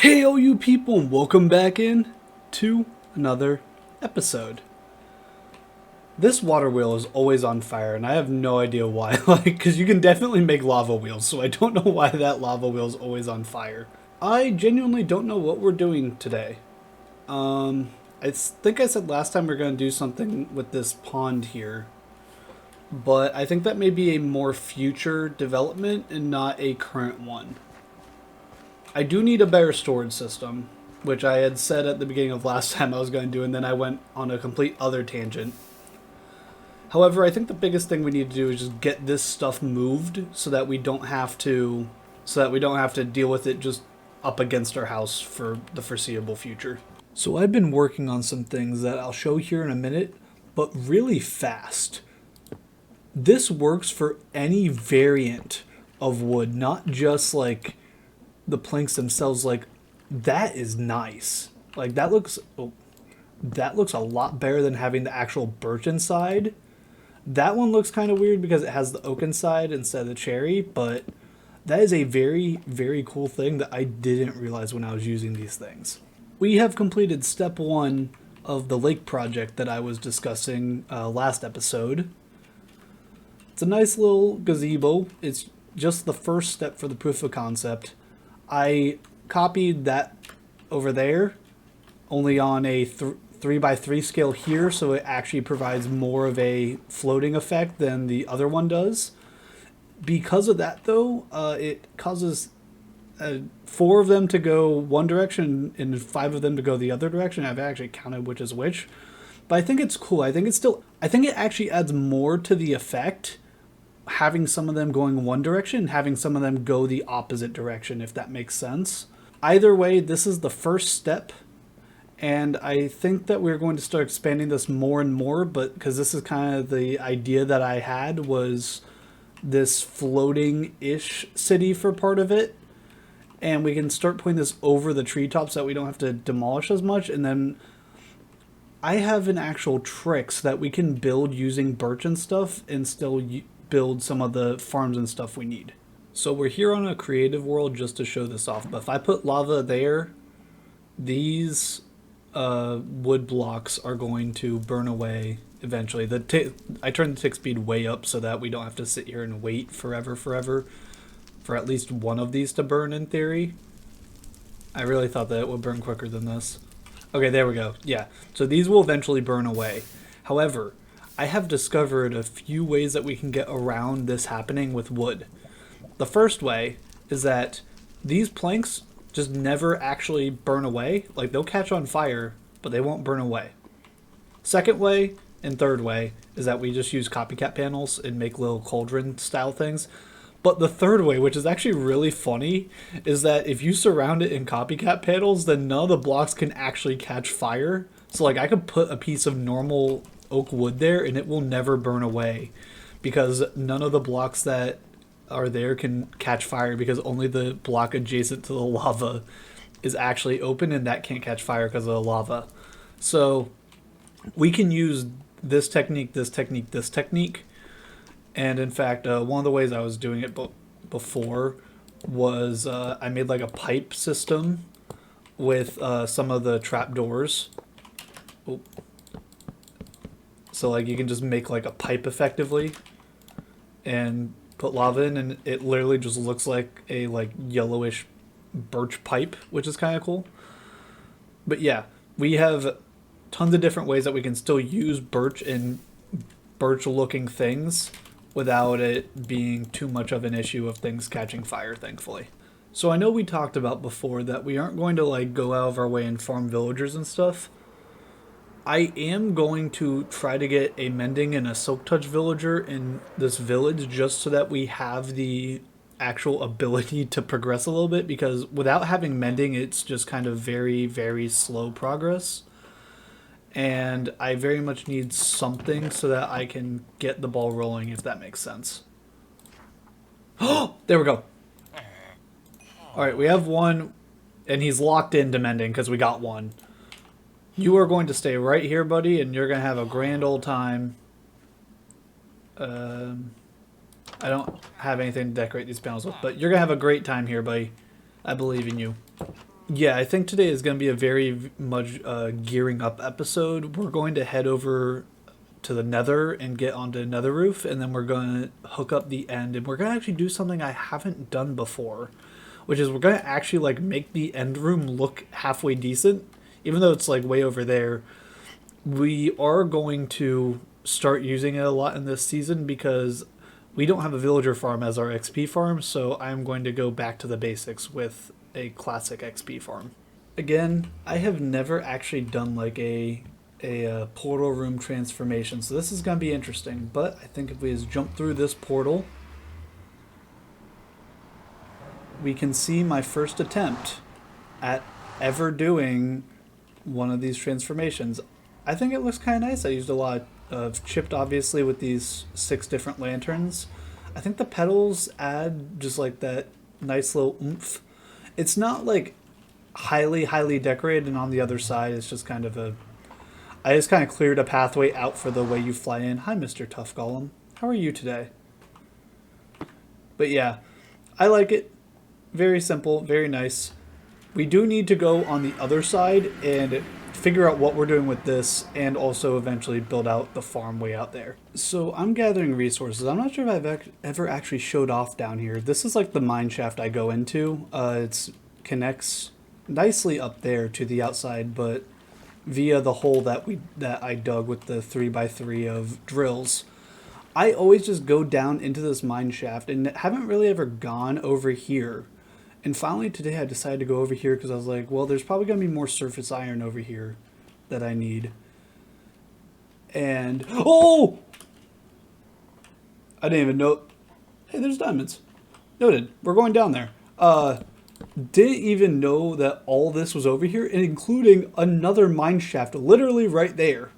Hey all you people, and welcome back in to another episode. This water wheel is always on fire and I have no idea why, because you can definitely make lava wheels, so I don't know why that lava wheel is always on fire. I genuinely don't know what we're doing today. I think I said last time we are going to do something with this pond here, but I think that may be a more future development and not a current one. I do need a better storage system, which I had said at the beginning of last time I was going to do, and then I went on a complete other tangent. However, I think the biggest thing we need to do is just get this stuff moved so that we don't have to deal with it just up against our house for the foreseeable future. So I've been working on some things that I'll show here in a minute, but really fast. This works for any variant of wood, not just like the planks themselves. Like, that is nice. Like, that looks a lot better than having the actual birch inside. That one looks kind of weird because it has the oak inside instead of the cherry, but that is a very, very cool thing that I didn't realize when I was using these things. We have completed step 1 of the lake project that I was discussing last episode. It's a nice little gazebo. It's just the first step for the proof of concept. I copied that over there, only on a 3x3 scale here, so it actually provides more of a floating effect than the other one does. Because of that, though, it causes 4 of them to go one direction and 5 of them to go the other direction. I've actually counted which is which. But I think it's cool. I think it actually adds more to the effect having some of them going one direction, having some of them go the opposite direction, if that makes sense. Either way, this is the first step, and I think that we're going to start expanding this more and more, but because this is kind of the idea that I had, was this floating-ish city for part of it, and we can start putting this over the treetops so that we don't have to demolish as much. And then I have an actual trick so that we can build using birch and stuff and still build some of the farms and stuff we need. So we're here on a creative world just to show this off, but if I put lava there, these wood blocks are going to burn away eventually. I turned the tick speed way up so that we don't have to sit here and wait forever for at least one of these to burn in theory. I really thought that it would burn quicker than this. Okay, there we go. Yeah, so these will eventually burn away. However, I have discovered a few ways that we can get around this happening with wood. The first way is that these planks just never actually burn away. Like, they'll catch on fire, but they won't burn away. Second way and third way is that we just use copycat panels and make little cauldron style things. But the third way, which is actually really funny, is that if you surround it in copycat panels, then none of the blocks can actually catch fire. So like, I could put a piece of normal oak wood there and it will never burn away because none of the blocks that are there can catch fire, because only the block adjacent to the lava is actually open and that can't catch fire because of the lava. So we can use this technique, this technique, this technique. And in fact, one of the ways I was doing it before was I made like a pipe system with some of the trapdoors. Oh. So like, you can just make like a pipe effectively and put lava in, and it literally just looks like a like yellowish birch pipe, which is kind of cool. But yeah, we have tons of different ways that we can still use birch and birch looking things without it being too much of an issue of things catching fire, thankfully. So I know we talked about before that we aren't going to like go out of our way and farm villagers and stuff. I am going to try to get a mending and a silk touch villager in this village just so that we have the actual ability to progress a little bit, because without having mending, it's just kind of very, very slow progress. And I very much need something so that I can get the ball rolling, if that makes sense. Oh, there we go. Alright, we have one, and he's locked into mending because we got one. You are going to stay right here, buddy, and you're going to have a grand old time. I don't have anything to decorate these panels with, but you're going to have a great time here, buddy. I believe in you. Yeah, I think today is going to be a very much gearing up episode. We're going to head over to the Nether and get onto Nether roof, and then we're going to hook up the end, and we're going to actually do something I haven't done before, which is we're going to actually like make the end room look halfway decent, even though it's like way over there. We are going to start using it a lot in this season because we don't have a villager farm as our XP farm, so I'm going to go back to the basics with a classic XP farm. Again, I have never actually done like a portal room transformation, so this is going to be interesting. But I think if we just jump through this portal, we can see my first attempt at ever doing one of these transformations. I think it looks kind of nice. I used a lot of chipped, obviously, with these 6 different lanterns. I think the petals add just like that nice little oomph. It's not like highly decorated, and on the other side it's just kind of a... I just kind of cleared a pathway out for the way you fly in. Hi, Mr. Tough Golem. How are you today? But yeah, I like it. Very simple, very nice. We do need to go on the other side and figure out what we're doing with this, and also eventually build out the farm way out there. So I'm gathering resources. I'm not sure if I've ever actually showed off down here. This is like the mine shaft I go into. It connects nicely up there to the outside, but via the hole that I dug with the 3x3 of drills. I always just go down into this mine shaft and haven't really ever gone over here. And finally today I decided to go over here because I was like, well, there's probably going to be more surface iron over here that I need. And, oh! I didn't even know. Hey, there's diamonds. Noted. We're going down there. Didn't even know that all this was over here, including another mine shaft literally right there.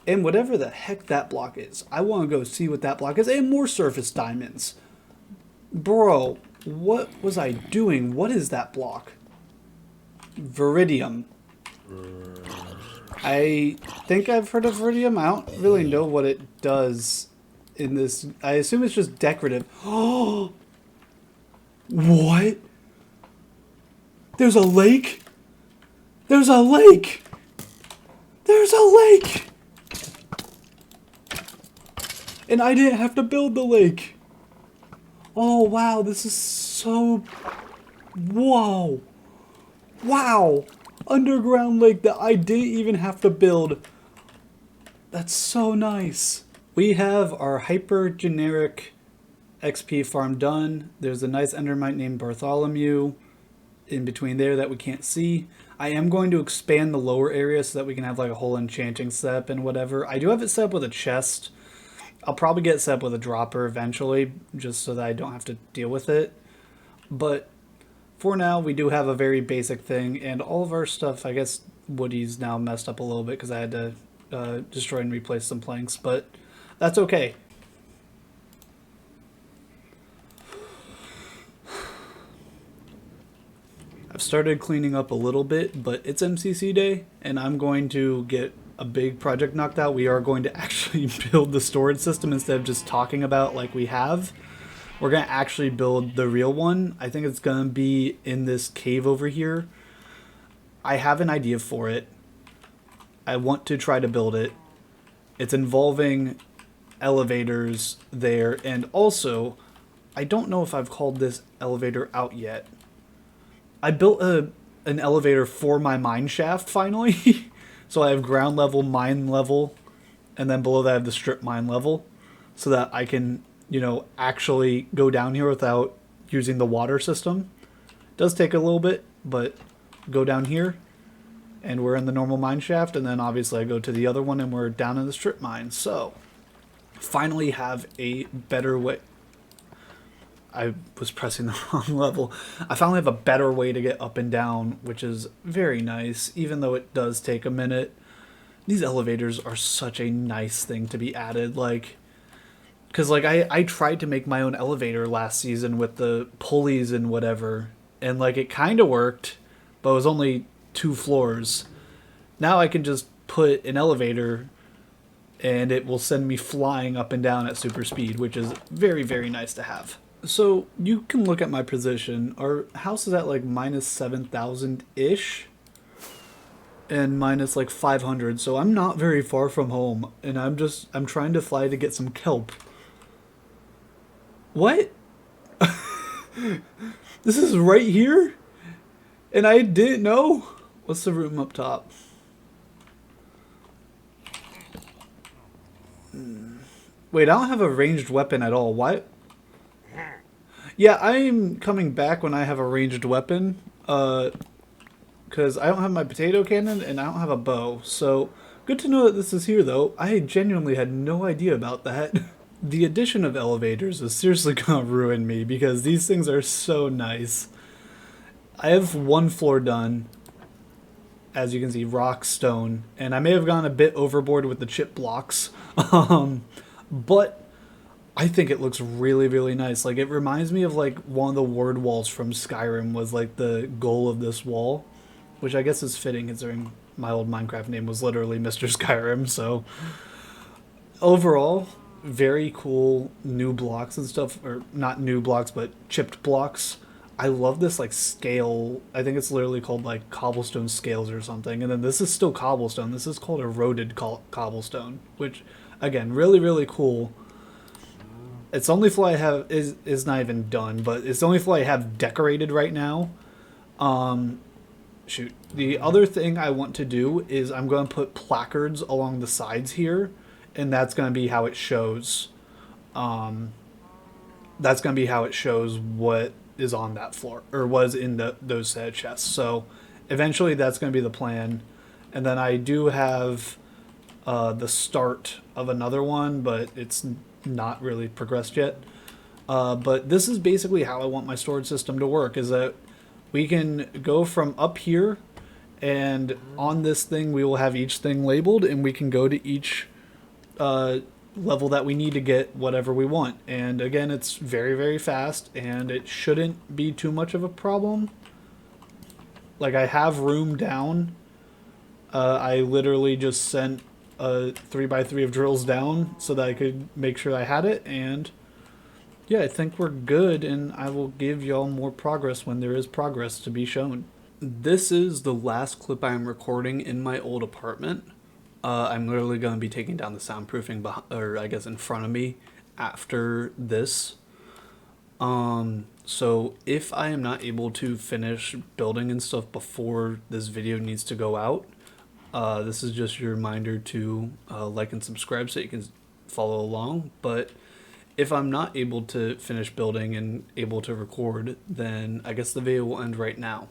And whatever the heck that block is, I want to go see what that block is, and more surface diamonds. Bro, what was I doing? What is that block? Viridium. I think I've heard of Viridium. I don't really know what it does in this. I assume it's just decorative. Oh! What? There's a lake? There's a lake! There's a lake! And I didn't have to build the lake. Oh, wow, this is so... Whoa. Wow. Underground lake that I didn't even have to build. That's so nice. We have our hyper generic XP farm done. There's a nice endermite named Bartholomew in between there that we can't see. I am going to expand the lower area so that we can have like a whole enchanting setup and whatever. I do have it set up with a chest. I'll probably get set up with a dropper eventually, just so that I don't have to deal with it. But for now, we do have a very basic thing, and all of our stuff, I guess Woody's now messed up a little bit because I had to destroy and replace some planks, but that's okay. I've started cleaning up a little bit, but it's MCC day, and I'm going to get a big project knocked out. We are going to actually build the storage system instead of just talking about like we have. We're going to actually build the real one. I think it's going to be in this cave over here. I have an idea for it. I want to try to build it. It's involving elevators there, and also I don't know if I've called this elevator out yet. I built an elevator for my mine shaft finally. So I have ground level, mine level, and then below that I have the strip mine level, so that I can, you know, actually go down here without using the water system. It does take a little bit, but go down here, and we're in the normal mine shaft, and then obviously I go to the other one, and we're down in the strip mine. So, finally have a better way. I was pressing the wrong level. I finally have a better way to get up and down, which is very nice, even though it does take a minute. These elevators are such a nice thing to be added, like, because like I tried to make my own elevator last season with the pulleys and whatever, and like it kind of worked, but it was only 2 floors. Now I can just put an elevator and it will send me flying up and down at super speed, which is very, very nice to have. So you can look at my position. Our house is at like minus 7,000 ish and minus like 500. So I'm not very far from home, and I'm trying to fly to get some kelp. What? This is right here, and I didn't know. What's the room up top? Wait, I don't have a ranged weapon at all. Why? Yeah, I'm coming back when I have a ranged weapon. Because I don't have my potato cannon and I don't have a bow. So, good to know that this is here, though. I genuinely had no idea about that. The addition of elevators is seriously gonna ruin me because these things are so nice. I have one floor done, as you can see, rock, stone, and I may have gone a bit overboard with the chip blocks. But I think it looks really, really nice. Like, it reminds me of like one of the word walls from Skyrim was like the goal of this wall, which I guess is fitting considering my old Minecraft name was literally Mr. Skyrim. So overall, very cool new blocks and stuff, or not new blocks, but chipped blocks. I love this like scale. I think it's literally called like cobblestone scales or something. And then this is still cobblestone. This is called eroded cobblestone, which again, really, really cool. It's the only floor I have is not even done, but it's the only floor I have decorated right now. Um, Shoot. The other thing I want to do is I'm going to put placards along the sides here, and that's going to be how it shows. Um, that's going to be how it shows what is on that floor or was in those set of chests. So eventually that's going to be the plan. And then I do have the start of another one, but it's not really progressed yet. But this is basically how I want my storage system to work, is that we can go from up here, and on this thing we will have each thing labeled, and we can go to each level that we need to get whatever we want. And again, it's very, very fast, and it shouldn't be too much of a problem. Like, I have room down. I literally just sent a 3x3 of drills down so that I could make sure I had it, and yeah, I think we're good, and I will give y'all more progress when there is progress to be shown. This is the last clip I'm recording in my old apartment. I'm literally going to be taking down the soundproofing, or I guess in front of me after this. So if I am not able to finish building and stuff before this video needs to go out, this is just your reminder to like and subscribe so you can follow along. But if I'm not able to finish building and able to record, then I guess the video will end right now.